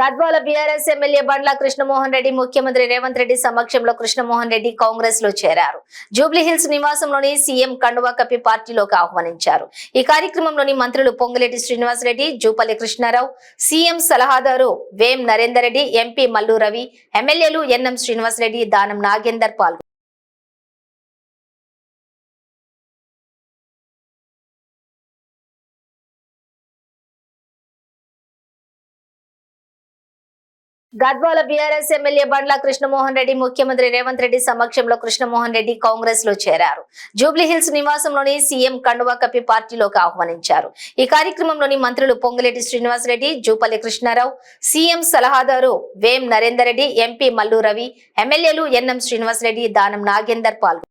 Gadwal BRS MLA బండ్ల కృష్ణమోహన్ రెడ్డి ముఖ్యమంత్రి రేవంత్ రెడ్డి సమక్షంలో కృష్ణమోహన్ రెడ్డి కాంగ్రెస్ లో చేరారు. జూబ్లీహిల్స్ నివాసంలోని సీఎం కండువా కప్పి పార్టీలోకి ఆహ్వానించారు. ఈ కార్యక్రమంలోని మంత్రులు పొంగులేటి శ్రీనివాసరెడ్డి, జూపల్లి కృష్ణారావు, సీఎం సలహాదారు వేం నరేందర్ రెడ్డి, ఎంపీ మల్లు రవి, ఎమ్మెల్యేలు ఎన్ఎం శ్రీనివాసరెడ్డి, దానం నాగేందర్ పాల్గొన్నారు. గద్వాల బీఆర్ఎస్ ఎమ్మెల్యే బండ్ల కృష్ణమోహన్ రెడ్డి ముఖ్యమంత్రి రేవంత్ రెడ్డి సమక్షంలో కృష్ణమోహన్ రెడ్డి కాంగ్రెస్ లో చేరారు. జూబ్లీహిల్స్ నివాసంలోని సీఎం కండువా కప్పి పార్టీలోకి ఆహ్వానించారు. ఈ కార్యక్రమంలోని మంత్రులు పొంగులేటి శ్రీనివాసరెడ్డి, జూపల్లి కృష్ణారావు, సీఎం సలహాదారు వేం నరేందర్ రెడ్డి, ఎంపీ మల్లు రవి, ఎమ్మెల్యేలు ఎన్ఎం శ్రీనివాసరెడ్డి, దానం నాగేందర్ పాల్గొన్నారు.